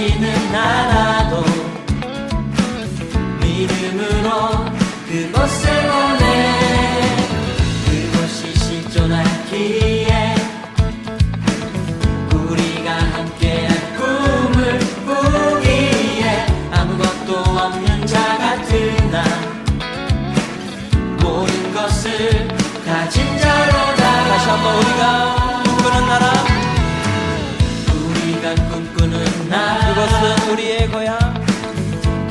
가지는 않아도 믿음으로 그곳을 보내. 그것이 실존하기에 우리가 함께한 꿈을 꾸기에 아무것도 없는 자 같은 나 모든 것을 가진 자로다. 다시 한번 우리가 꿈꾸는 나라, 우리가 꿈꾸는 나라, 그곳은 우리의 고향,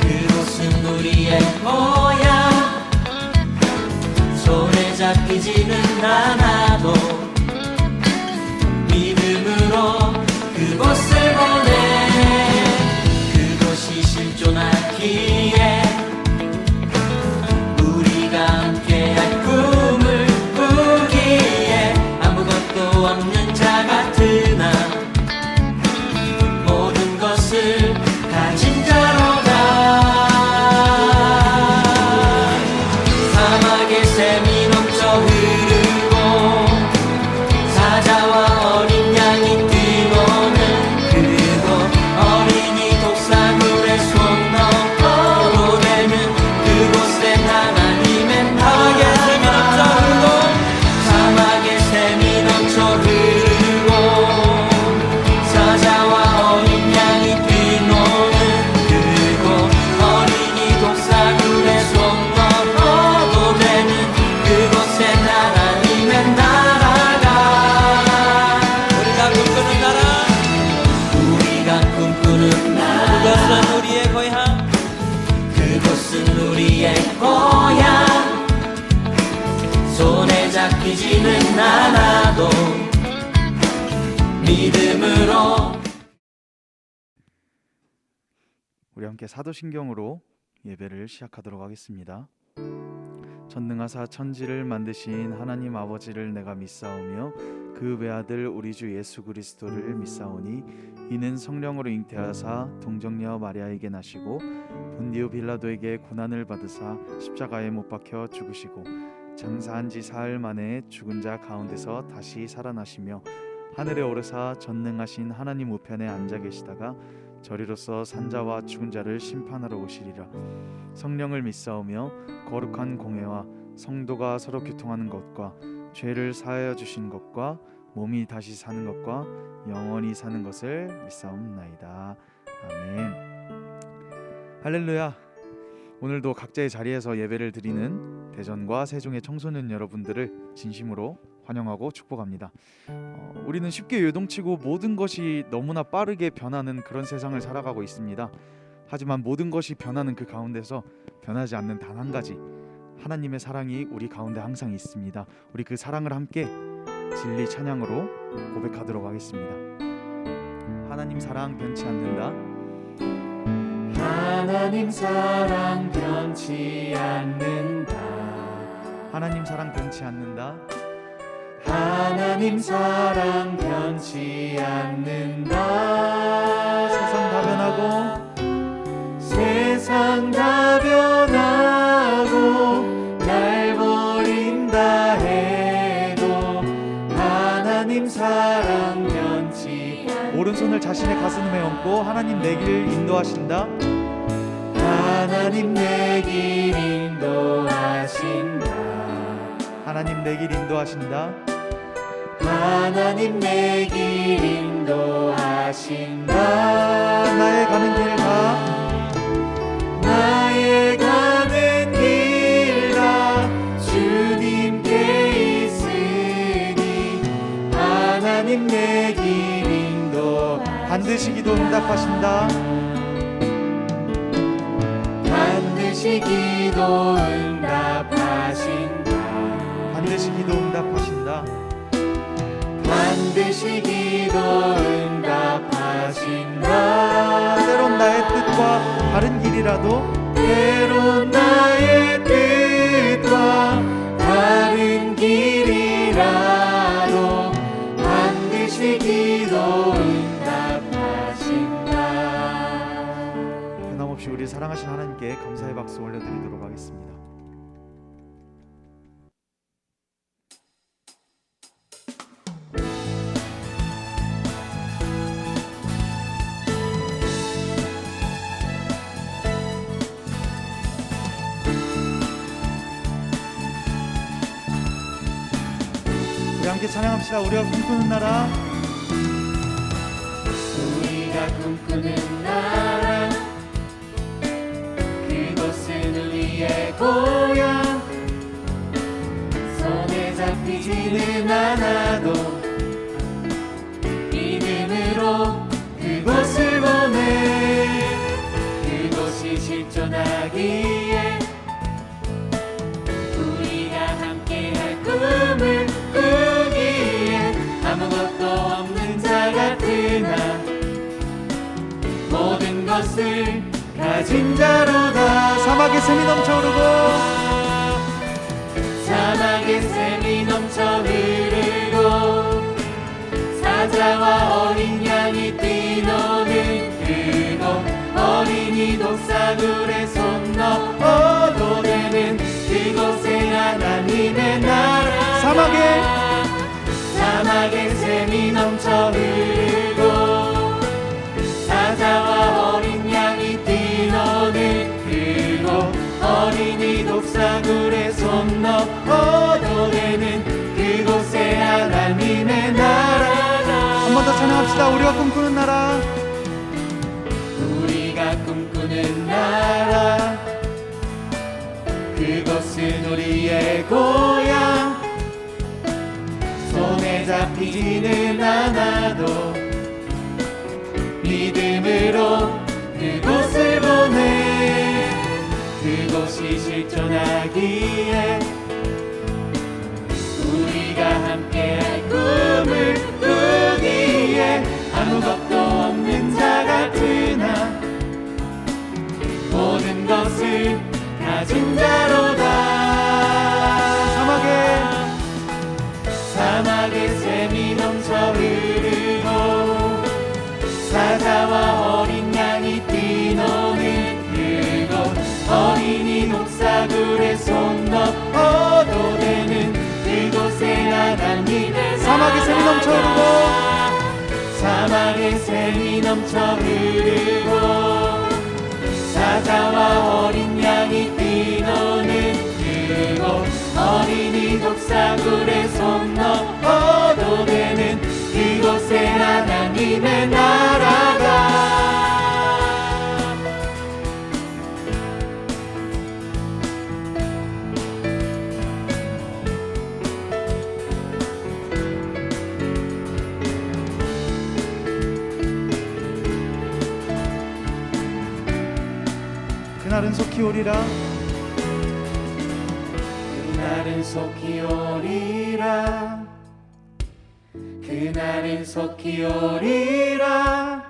그곳은 우리의 고향. 손에 잡히지는 않아도 믿음으로 그곳을 보내. 그곳이 실존하기에 우리가 함께할 꿈을 꾸기에 아무것도 없는 자 같은 나 모든 것을 가진 자로다. 사막의 샘이 넘쳐 흐르고 사자와 어린 양이 뛰노는 그곳, 어린이 독사물에 손 넣어도 되는 그곳엔 하나님의 나라. 사막의 샘이 넘쳐 흐르고 사자와 어린 양이 뛰노는 그곳, 어린이 독사물에 손 넣어도 되는 그곳엔 하나님의 나라가. 우리가 꿈꾸는 나라, 우리가 꿈꾸는 나라, 그곳은 우리의 고향, 그곳은 우리의 고향. 손에 잡히지는 않아도 믿음으로. 우리 함께 사도신경으로 예배를 시작하도록 하겠습니다. 전능하사 천지를 만드신 하나님 아버지를 내가 믿사오며 그 외아들 우리 주 예수 그리스도를 믿사오니 이는 성령으로 잉태하사 동정녀 마리아에게 나시고 본디오 빌라도에게 고난을 받으사 십자가에 못 박혀 죽으시고 장사한 지 사흘 만에 죽은 자 가운데서 다시 살아나시며 하늘에 오르사 전능하신 하나님 우편에 앉아 계시다가 저리로서 산자와 죽은 자를 심판하러 오시리라. 성령을 믿사오며 거룩한 공회와 성도가 서로 교통하는 것과 죄를 사하여 주신 것과 몸이 다시 사는 것과 영원히 사는 것을 믿사옵나이다. 아멘. 할렐루야. 오늘도 각자의 자리에서 예배를 드리는 대전과 세종의 청소년 여러분들을 진심으로 환영하고 축복합니다. 우리는 쉽게 요동치고 모든 것이 너무나 빠르게 변하는 그런 세상을 살아가고 있습니다. 하지만 모든 것이 변하는 그 가운데서 변하지 않는 단 한 가지, 하나님의 사랑이 우리 가운데 항상 있습니다. 우리 그 사랑을 함께 진리 찬양으로 고백하도록 하겠습니다. 하나님 사랑 변치 않는다. 하나님 사랑 변치 않는다. 하나님 사랑 변치 않는다. 하나님 사랑 변치 않는다. 세상 다 변하고 세상 다 변하고 날 버린다 해도 하나님 사랑 변치 않는다. 오른손을 자신의 가슴에 얹고 하나님 내 길 인도하신다. 하나님 내 길 인도하신다. 하나님 내 길 인도하신다. 하나님 내 길 인도하신다. 나의 가는 길 다, 나의 가는 길 다 주님께 있으니 하나님 내 길 인도하신다. 반드시 기도 응답하신다. 반드시 기도 응답하신다. 반드시 기도 응답하신다. 반드시 기도 응답하신다. 때론 나의 뜻과 다른 길이라도 때론 나의 뜻과 다른 길이라도 반드시 기도 응답하신다. 변함없이 우리 사랑하신 하나님께 감사의 박수 올려드리도록 하겠습니다. 함께 찬양합시다. 우리가 꿈꾸는 나라. 우리가 꿈꾸는 나라 그곳은 우리의 고향 손에 잡히지는 않아도 믿음으로 그곳을 보내 그곳이 실존하기에 우리가 함께할 꿈을 꾸기에 아무것도 없는 자 같으나 모든 것을 가진 자로다. 사막의 샘이 넘쳐오르고 사막의 샘이 넘쳐 흐르고 사자와 어린 양이 뛰노는 그곳 어린이 독사굴에 손 넣어도 되는 그곳에 하나님의 나라 사막의 샘이 넘쳐 흐르고 사자와 어린 양이 뛰노는 그곳 어린이 독사굴에 손 넣어도 되는 그곳에 하나님의 나라가 한 번 더 찬양합시다. 우리가 꿈꾸는 나라. 우리가 꿈꾸는 나라 그곳은 우리의 고향 손에 잡히지는 않아도 믿음으로 그곳을 보내 그곳이 실존하기에 우리가 함께할 꿈을 꾸기에 아무것도 없는 자 같으나 모든 것을 가진 자로다. 사막의 샘이 넘쳐 흐르고 사자와 어린 양이 뛰노는 그곳 어린이 독사굴에 손 넣어도 되는 그곳에 하나님의 사막의 샘이 넘쳐 흐르고 사막의 샘이 넘쳐 흐르고 사자와 어린 양이 뛰노는 그곳 어린이 독사굴에 손 넣어도 되는 그곳에 하나님의 나라가 그날은 속히 오리라. 그날은 속히 오리라. 그날은 속히 오리라.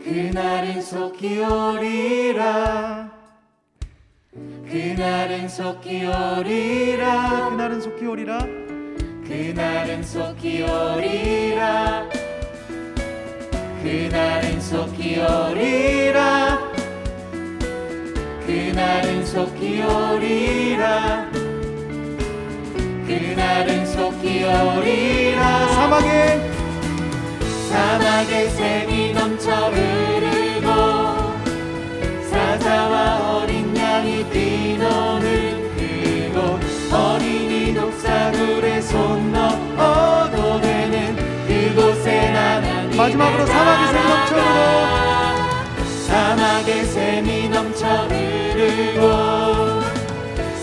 그날은 속히 오리라. 그날은 속히 오리라. 그날은 속히 오리라. 그날은 속히 오리라. 그날은 속히 오리라. 그날은 속히 오리라. 그날은 속히 오리라. 사막의 샘이 넘쳐 흐르고 사자와 어린 양이 뛰노는 그곳 어린이 독사굴에 손 넣어도 되는 그곳에 하나님의 마지막으로 사막의 샘이 넘쳐 흐르고 사막의 샘이 넘쳐 흐르고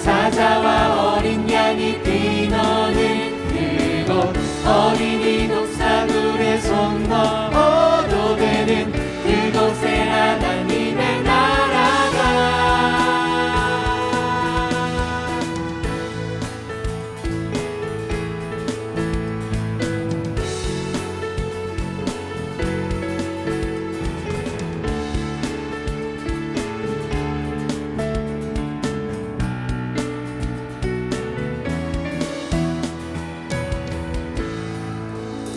사자와 어린 양이 뛰노는 그곳 어린이 독사굴에 손 넣어도 되는 그곳에 하나님의 나라가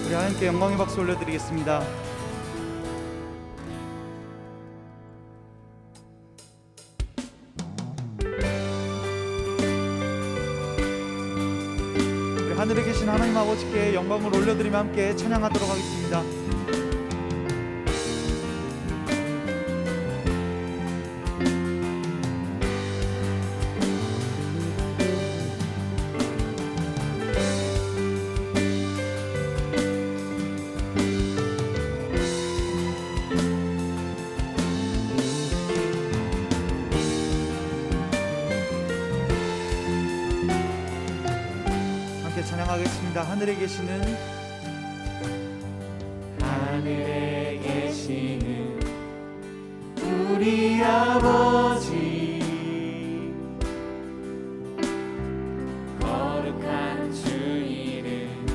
우리 하나님께 영광의 박수 올려드리겠습니다. 우리 하늘에 계신 하나님 아버지께 영광을 올려드리며 함께 찬양하도록 하겠습니다. 기도하겠습니다. 하늘에 계시는 우리 아버지, 거룩한 주 이름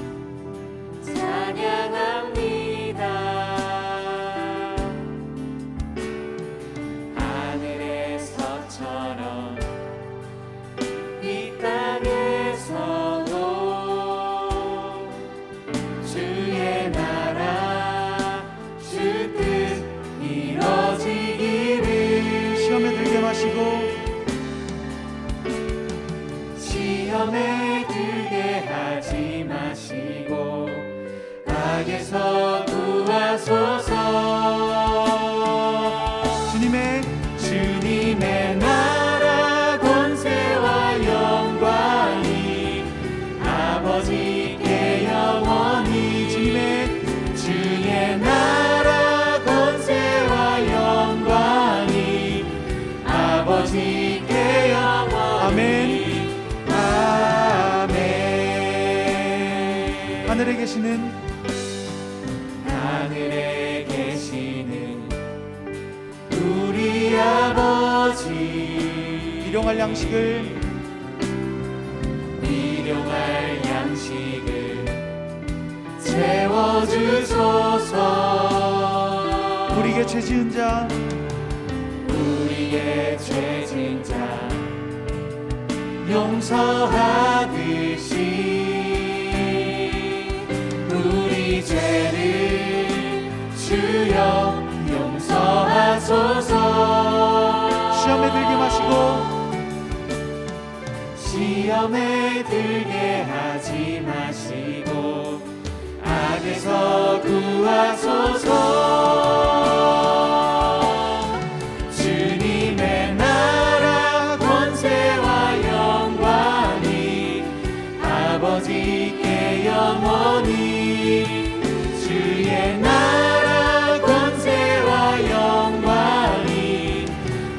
찬양합니다. 하늘에서처럼 이 땅에서도 주의 나라 주 뜻 이루어지기를. 시험에 들게 마시고 시험에 들게 하지 마시고 악에서 구하소서. 주님의 나라 권세와 영광이 아버지께 영원히. 주의 나라 권세와 영광이 아버지께 영원히. 아멘. 아멘. 하늘에 계시는 우리 아버지, 일용할 양식을 채워주소서. 우리에게 죄 지은 자 용서하듯이 우리 죄를 주여 용서하소서. 시험에 들게 마시고 시험에 들게 하지 마시고 악에서 구하소서. 주님의 나라 권세와 영광이 아버지께 영원히. 주의 나라 권세와 영광이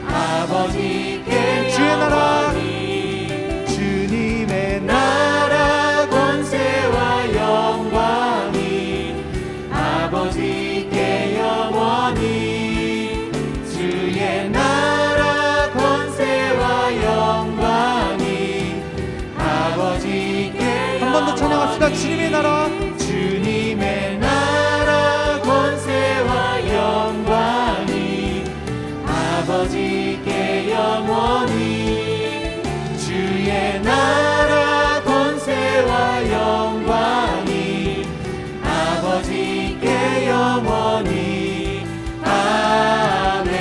아버지께 주의 나라. 영원히. 주님의 나라 권세와 영광이 아버지께 영원히. 주의 나라 권세와 영광이 아버지께 한 번 더 찬양합시다. 주님의 나라. 주님의 나라 권세와 영광이 아버지께 영원히. 주의 나라 권세와 영광이 아버지께 영원히. 아멘.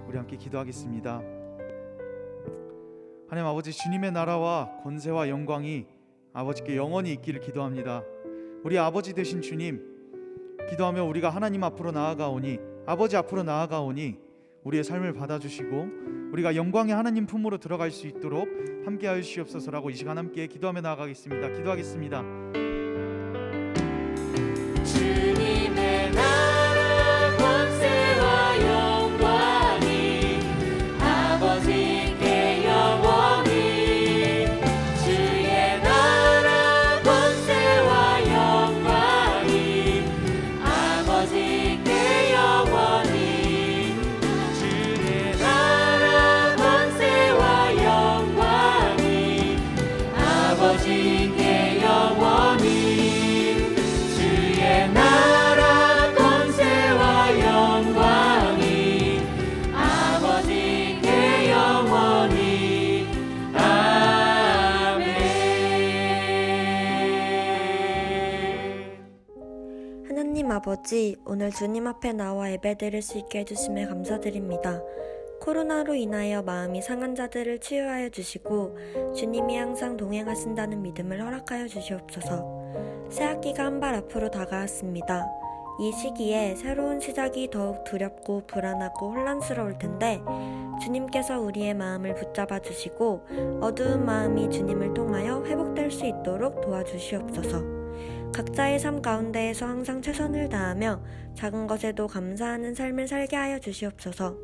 우리 함께 기도하겠습니다. 하나님 아버지, 주님의 나라와 권세와 영광이 아버지께 영원히 있기를 기도합니다. 우리 아버지 되신 주님, 기도하며 우리가 하나님 앞으로 나아가오니, 아버지 앞으로 나아가오니 우리의 삶을 받아주시고 우리가 영광의 하나님 품으로 들어갈 수 있도록 함께하여 주시옵소서라고 이 시간 함께 기도하며 나아가겠습니다. 기도하겠습니다. 주님의 나라 권세와 영광이 아버지께 영원히. 주의 나라 권세와 영광이 아버지께 영원히. 주의 나라 권세와 영광이 아버지께 영원히. 주의 나라 권세와 영광이 아버지께 영원히. 아멘. 하나님 아버지, 오늘 주님 앞에 나와 예배드릴 수 있게 해주심에 감사드립니다. 코로나로 인하여 마음이 상한 자들을 치유하여 주시고 주님이 항상 동행하신다는 믿음을 허락하여 주시옵소서. 새학기가 한 발 앞으로 다가왔습니다. 이 시기에 새로운 시작이 더욱 두렵고 불안하고 혼란스러울 텐데 주님께서 우리의 마음을 붙잡아 주시고 어두운 마음이 주님을 통하여 회복될 수 있도록 도와주시옵소서. 각자의 삶 가운데에서 항상 최선을 다하며 작은 것에도 감사하는 삶을 살게 하여 주시옵소서.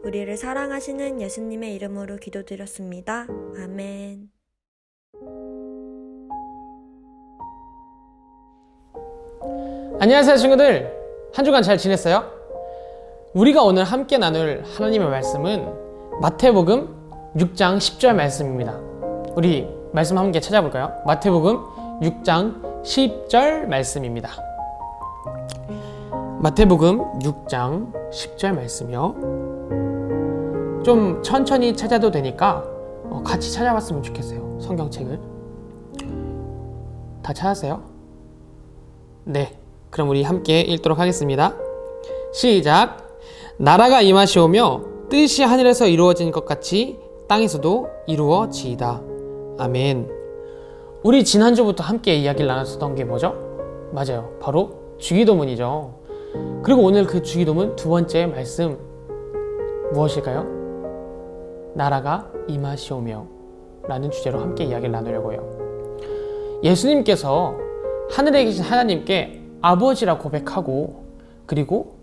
우리를 사랑하시는 예수님의 이름으로 기도드렸습니다. 아멘. 안녕하세요 친구들, 한 주간 잘 지냈어요? 우리가 오늘 함께 나눌 하나님의 말씀은 마태복음 6장 10절 말씀입니다. 우리 말씀 함께 찾아볼까요? 마태복음 6장 10절 말씀입니다. 마태복음 6장 10절 말씀이요. 좀 천천히 찾아도 되니까 같이 찾아봤으면 좋겠어요. 성경책을 다 찾았어요? 네, 그럼 우리 함께 읽도록 하겠습니다. 시작. 나라가 임하시오며 뜻이 하늘에서 이루어진 것 같이 땅에서도 이루어지이다. 아멘. 우리 지난주부터 함께 이야기를 나눴었던 게 뭐죠? 맞아요, 바로 주기도문이죠. 그리고 오늘 그 주기도문 두 번째 말씀 무엇일까요? 나라가 임하시오며 라는 주제로 함께 이야기를 나누려고 해요. 예수님께서 하늘에 계신 하나님께 아버지라 고백하고 그리고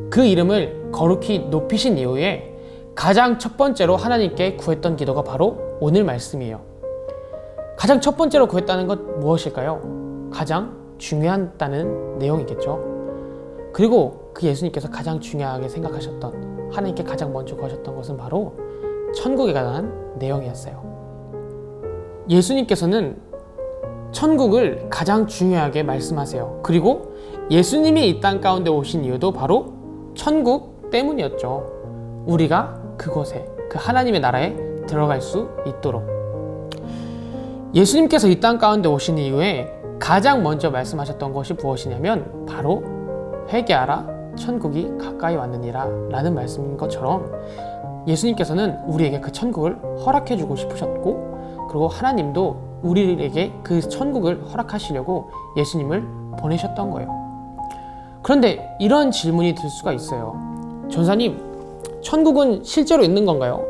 그 이름을 거룩히 높이신 이후에 가장 첫 번째로 하나님께 구했던 기도가 바로 오늘 말씀이에요. 가장 첫 번째로 구했다는 것 무엇일까요? 가장 중요하다는 내용이겠죠. 그리고 그 예수님께서 가장 중요하게 생각하셨던, 하나님께 가장 먼저 구하셨던 것은 바로 천국에 관한 내용이었어요. 예수님께서는 천국을 가장 중요하게 말씀하세요. 그리고 예수님이 이 땅 가운데 오신 이유도 바로 천국 때문이었죠. 우리가 그곳에, 그 하나님의 나라에 들어갈 수 있도록. 예수님께서 이 땅 가운데 오신 이후에 가장 먼저 말씀하셨던 것이 무엇이냐면 바로 회개하라, 천국이 가까이 왔느니라 라는 말씀인 것처럼 예수님께서는 우리에게 그 천국을 허락해 주고 싶으셨고, 그리고 하나님도 우리에게 그 천국을 허락하시려고 예수님을 보내셨던 거예요. 그런데 이런 질문이 들 수가 있어요. 전사님, 천국은 실제로 있는 건가요?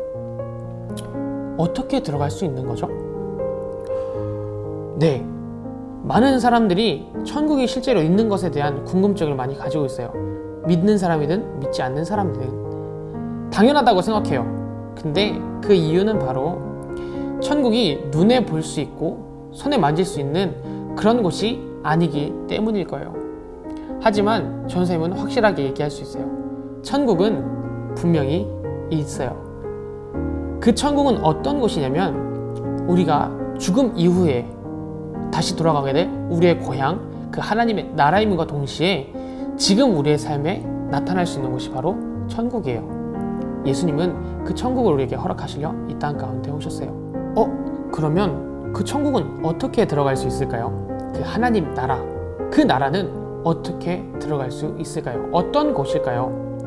어떻게 들어갈 수 있는 거죠? 네, 많은 사람들이 천국이 실제로 있는 것에 대한 궁금증을 많이 가지고 있어요. 믿는 사람이든 믿지 않는 사람이든 당연하다고 생각해요. 근데 그 이유는 바로 천국이 눈에 볼 수 있고 손에 만질 수 있는 그런 곳이 아니기 때문일 거예요. 하지만 전사님은 확실하게 얘기할 수 있어요. 천국은 분명히 있어요. 그 천국은 어떤 곳이냐면 우리가 죽음 이후에 다시 돌아가게 될 우리의 고향, 그 하나님의 나라임과 동시에 지금 우리의 삶에 나타날 수 있는 곳이 바로 천국이에요. 예수님은 그 천국을 우리에게 허락하시려 이 땅 가운데 오셨어요. 그러면 그 천국은 어떻게 들어갈 수 있을까요? 그 하나님 나라, 그 나라는 어떻게 들어갈 수 있을까요? 어떤 곳일까요?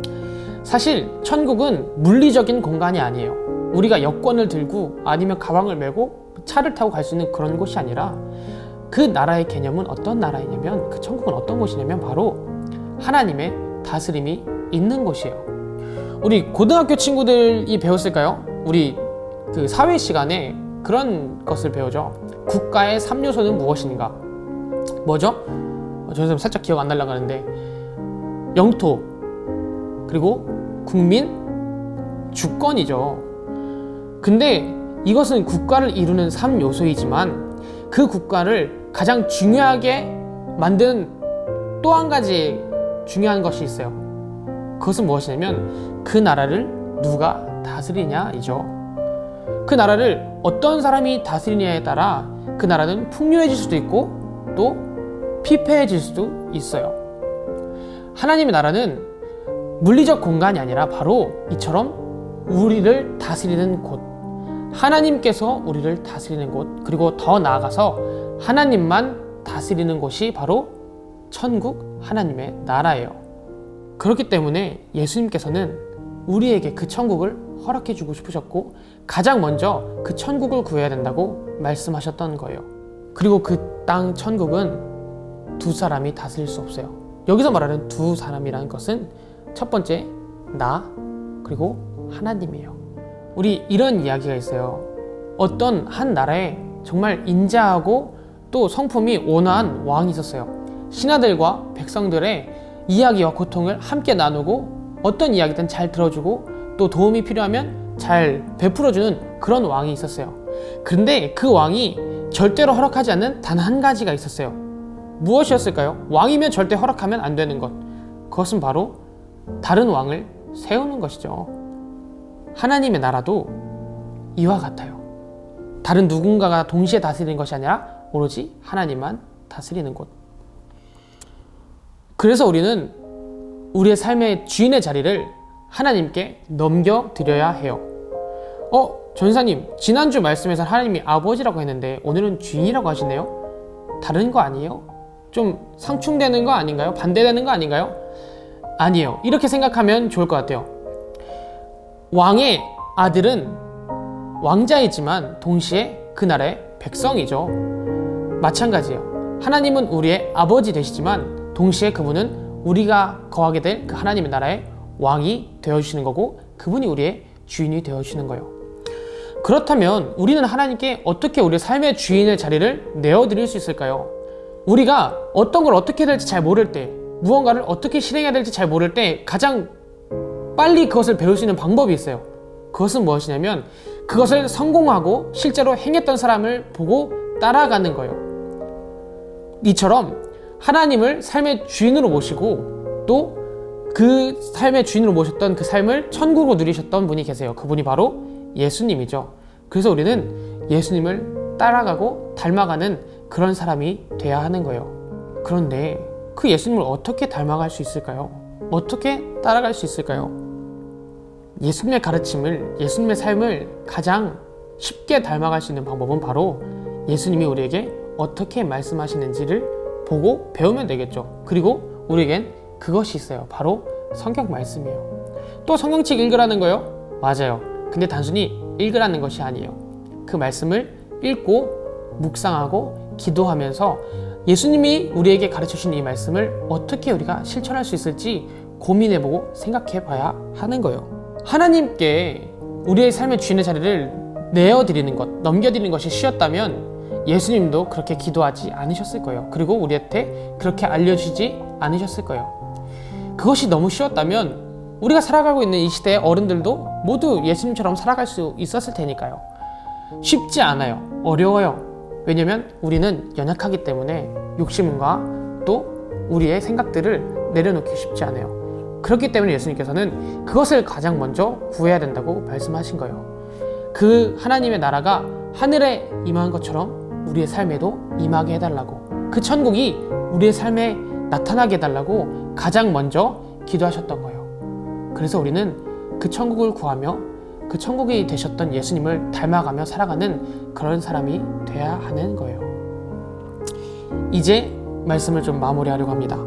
사실 천국은 물리적인 공간이 아니에요. 우리가 여권을 들고 아니면 가방을 메고 차를 타고 갈 수 있는 그런 곳이 아니라 그 나라의 개념은 어떤 나라이냐면, 그 천국은 어떤 곳이냐면 바로 하나님의 다스림이 있는 곳이에요. 우리 고등학교 친구들이 배웠을까요? 우리 그 사회 시간에 그런 것을 배우죠. 국가의 3요소는 무엇인가? 뭐죠? 저는 살짝 기억 안 나려고 하는데 영토, 그리고 국민, 주권이죠. 근데 이것은 국가를 이루는 3요소이지만 그 국가를 가장 중요하게 만든 또 한 가지 중요한 것이 있어요. 그것은 무엇이냐면 그 나라를 누가 다스리냐이죠. 그 나라를 어떤 사람이 다스리냐에 따라 그 나라는 풍요해질 수도 있고 또 피폐해질 수도 있어요. 하나님의 나라는 물리적 공간이 아니라 바로 이처럼 우리를 다스리는 곳, 하나님께서 우리를 다스리는 곳, 그리고 더 나아가서 하나님만 다스리는 곳이 바로 천국, 하나님의 나라예요. 그렇기 때문에 예수님께서는 우리에게 그 천국을 허락해 주고 싶으셨고 가장 먼저 그 천국을 구해야 된다고 말씀하셨던 거예요. 그리고 그 땅 천국은 두 사람이 다스릴 수 없어요. 여기서 말하는 두 사람이라는 것은 첫 번째 나, 그리고 하나님이에요. 우리 이런 이야기가 있어요. 어떤 한 나라에 정말 인자하고 또 성품이 온화한 왕이 있었어요. 신하들과 백성들의 이야기와 고통을 함께 나누고 어떤 이야기든 잘 들어주고 또 도움이 필요하면 잘 베풀어주는 그런 왕이 있었어요. 그런데 그 왕이 절대로 허락하지 않는 단 한 가지가 있었어요. 무엇이었을까요? 왕이면 절대 허락하면 안 되는 것. 그것은 바로 다른 왕을 세우는 것이죠. 하나님의 나라도 이와 같아요. 다른 누군가가 동시에 다스리는 것이 아니라 오로지 하나님만 다스리는 곳. 그래서 우리는 우리의 삶의 주인의 자리를 하나님께 넘겨드려야 해요. 전사님, 지난주 말씀에서 하나님이 아버지라고 했는데 오늘은 주인이라고 하시네요? 다른 거 아니에요? 좀 상충되는 거 아닌가요? 반대되는 거 아닌가요? 아니에요. 이렇게 생각하면 좋을 것 같아요. 왕의 아들은 왕자이지만 동시에 그 나라의 백성이죠. 마찬가지예요. 하나님은 우리의 아버지 되시지만 동시에 그분은 우리가 거하게 될 그 하나님의 나라의 왕이 되어주시는 거고 그분이 우리의 주인이 되어주시는 거예요. 그렇다면 우리는 하나님께 어떻게 우리의 삶의 주인의 자리를 내어드릴 수 있을까요? 우리가 어떤 걸 어떻게 해야 될지 잘 모를 때, 무언가를 어떻게 실행해야 될지 잘 모를 때 가장 빨리 그것을 배울 수 있는 방법이 있어요. 그것은 무엇이냐면 그것을 성공하고 실제로 행했던 사람을 보고 따라가는 거예요. 이처럼 하나님을 삶의 주인으로 모시고 또 그 삶의 주인으로 모셨던 그 삶을 천국으로 누리셨던 분이 계세요. 그분이 바로 예수님이죠. 그래서 우리는 예수님을 따라가고 닮아가는 그런 사람이 돼야 하는 거예요. 그런데 그 예수님을 어떻게 닮아갈 수 있을까요? 어떻게 따라갈 수 있을까요? 예수님의 가르침을, 예수님의 삶을 가장 쉽게 닮아갈 수 있는 방법은 바로 예수님이 우리에게 어떻게 말씀하시는지를 보고 배우면 되겠죠. 그리고 우리에겐 그것이 있어요. 바로 성경 말씀이에요. 또 성경책 읽으라는 거요? 맞아요. 근데 단순히 읽으라는 것이 아니에요. 그 말씀을 읽고 묵상하고 기도하면서 예수님이 우리에게 가르쳐주신 이 말씀을 어떻게 우리가 실천할 수 있을지 고민해보고 생각해봐야 하는 거예요. 하나님께 우리의 삶의 주인의 자리를 내어드리는 것, 넘겨드리는 것이 쉬웠다면 예수님도 그렇게 기도하지 않으셨을 거예요. 그리고 우리한테 그렇게 알려주지 않으셨을 거예요. 그것이 너무 쉬웠다면 우리가 살아가고 있는 이 시대의 어른들도 모두 예수님처럼 살아갈 수 있었을 테니까요. 쉽지 않아요. 어려워요. 왜냐면 우리는 연약하기 때문에 욕심과 또 우리의 생각들을 내려놓기 쉽지 않아요. 그렇기 때문에 예수님께서는 그것을 가장 먼저 구해야 된다고 말씀하신 거예요. 그 하나님의 나라가 하늘에 임한 것처럼 우리의 삶에도 임하게 해달라고, 그 천국이 우리의 삶에 나타나게 해달라고 가장 먼저 기도하셨던 거예요. 그래서 우리는 그 천국을 구하며 그 천국이 되셨던 예수님을 닮아가며 살아가는 그런 사람이 돼야 하는 거예요. 이제 말씀을 좀 마무리하려고 합니다.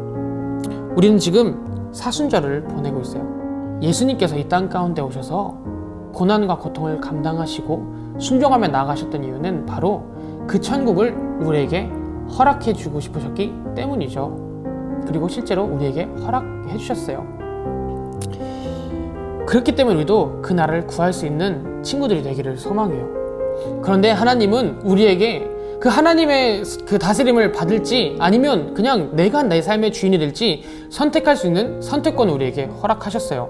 우리는 지금 사순절을 보내고 있어요. 예수님께서 이 땅 가운데 오셔서 고난과 고통을 감당하시고 순종하며 나아가셨던 이유는 바로 그 천국을 우리에게 허락해 주고 싶으셨기 때문이죠. 그리고 실제로 우리에게 허락해 주셨어요. 그렇기 때문에 우리도 그 나라를 구할 수 있는 친구들이 되기를 소망해요. 그런데 하나님은 우리에게 그 하나님의 그 다스림을 받을지 아니면 그냥 내가 내 삶의 주인이 될지 선택할 수 있는 선택권을 우리에게 허락하셨어요.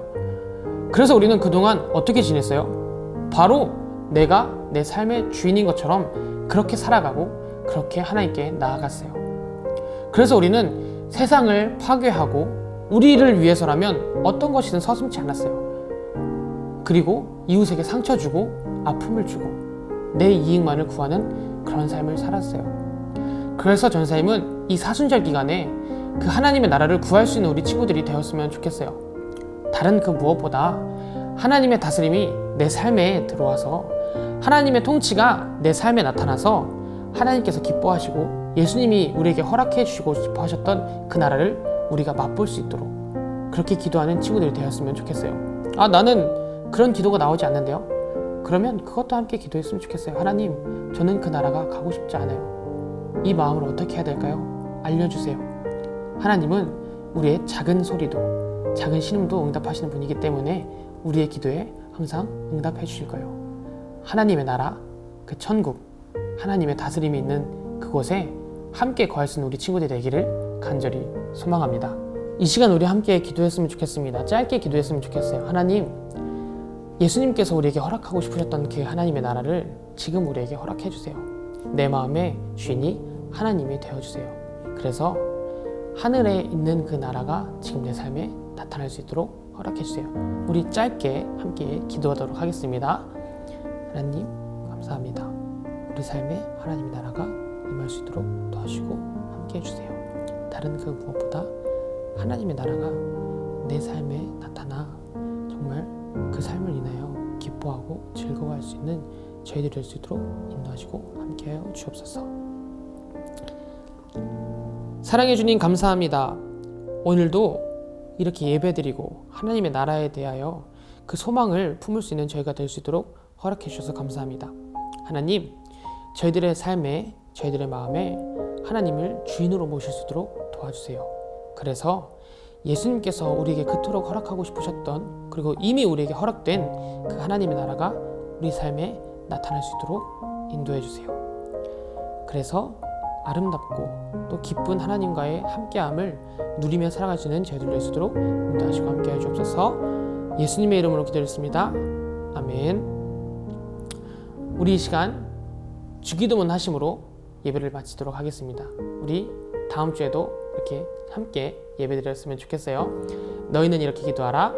그래서 우리는 그동안 어떻게 지냈어요? 바로 내가 내 삶의 주인인 것처럼 그렇게 살아가고 그렇게 하나님께 나아갔어요. 그래서 우리는 세상을 파괴하고 우리를 위해서라면 어떤 것이든 서슴지 않았어요. 그리고 이웃에게 상처 주고 아픔을 주고 내 이익만을 구하는 그런 삶을 살았어요. 그래서 전사님은 이 사순절 기간에 그 하나님의 나라를 구할 수 있는 우리 친구들이 되었으면 좋겠어요. 다른 그 무엇보다 하나님의 다스림이 내 삶에 들어와서 하나님의 통치가 내 삶에 나타나서 하나님께서 기뻐하시고 예수님이 우리에게 허락해 주시고 싶어 하셨던 그 나라를 우리가 맛볼 수 있도록 그렇게 기도하는 친구들이 되었으면 좋겠어요. 나는 그런 기도가 나오지 않는데요. 그러면 그것도 함께 기도했으면 좋겠어요. 하나님, 저는 그 나라가 가고 싶지 않아요. 이 마음을 어떻게 해야 될까요? 알려주세요. 하나님은 우리의 작은 소리도 작은 신음도 응답하시는 분이기 때문에 우리의 기도에 항상 응답해 주실 거예요. 하나님의 나라, 그 천국, 하나님의 다스림이 있는 그곳에 함께 거할 수 있는 우리 친구들이 되기를 간절히 소망합니다. 이 시간 우리 함께 기도했으면 좋겠습니다. 짧게 기도했으면 좋겠어요. 하나님, 예수님께서 우리에게 허락하고 싶으셨던 그 하나님의 나라를 지금 우리에게 허락해 주세요. 내 마음의 주인이 하나님이 되어주세요. 그래서 하늘에 있는 그 나라가 지금 내 삶에 나타날 수 있도록 허락해 주세요. 우리 짧게 함께 기도하도록 하겠습니다. 하나님 감사합니다. 우리 삶에 하나님의 나라가 임할 수 있도록 도와주시고 함께 해주세요. 다른 그 무엇보다 하나님의 나라가 내 삶에 나타나 정말 그 삶을 인하여 기뻐하고 즐거워할 수 있는 저희들이 될 수 있도록 인도하시고 함께하여 주옵소서. 사랑해 주님 감사합니다. 오늘도 이렇게 예배드리고 하나님의 나라에 대하여 그 소망을 품을 수 있는 저희가 될 수 있도록 허락해 주셔서 감사합니다. 하나님, 저희들의 삶에, 저희들의 마음에 하나님을 주인으로 모실 수 있도록 도와주세요. 그래서 예수님께서 우리에게 그토록 허락하고 싶으셨던, 그리고 이미 우리에게 허락된 그 하나님의 나라가 우리 삶에 나타날 수 있도록 인도해 주세요. 그래서 아름답고 또 기쁜 하나님과의 함께함을 누리며 살아가시는 저희들 될 수 있도록 인도하시고 함께해 주옵소서. 예수님의 이름으로 기도했습니다. 아멘. 우리 이 시간 주기도문 하심으로 예배를 마치도록 하겠습니다. 우리 다음 주에도 이렇게 함께 예배드렸으면 좋겠어요. 너희는 이렇게 기도하라.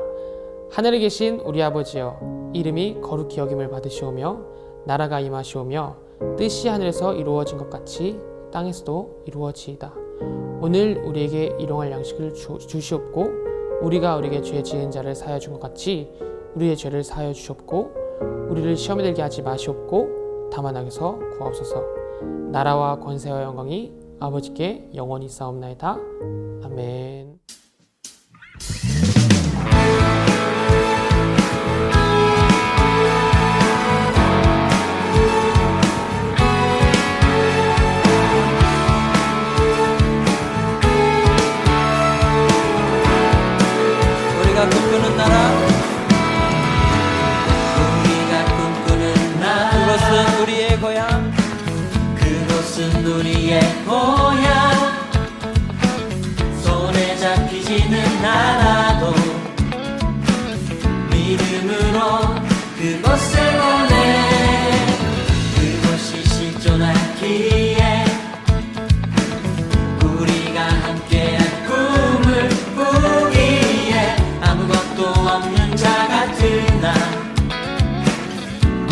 하늘에 계신 우리 아버지여, 이름이 거룩히 여김을 받으시오며 나라가 임하시오며 뜻이 하늘에서 이루어진 것 같이 땅에서도 이루어지이다. 오늘 우리에게 일용할 양식을 주시옵고 우리가 우리에게 죄 지은 자를 사하여 준 것 같이 우리의 죄를 사하여 주시옵고 우리를 시험에 들게 하지 마시옵고 다만 악에서 구하옵소서. 나라와 권세와 영광이 아버지께 영원히 있사옵나이다. 아멘. 우리가 꿈꾸는 나라, 우리가 꿈꾸는 나라, 그것은 우리의 고향, 그곳은 우리의 고향. 손에 잡히지는 않아도 믿음으로 그곳을 보내. 그곳이 실존하기에 우리가 함께한 꿈을 꾸기에 아무것도 없는 자 같은 나,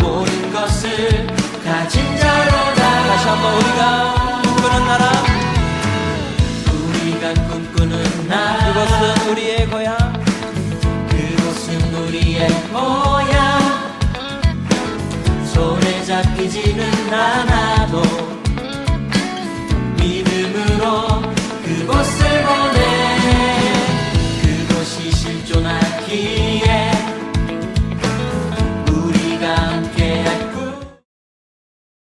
모든 것을 가진 자로다. 다시 한번 우리가 꿈꾸는 나라, 우리가 꿈꾸는 나라, 그곳은 우리의 고향, 그곳은 우리의 고향. 손에 잡히지는 않아도 믿음으로 그곳을 보내. 그곳이 실존하기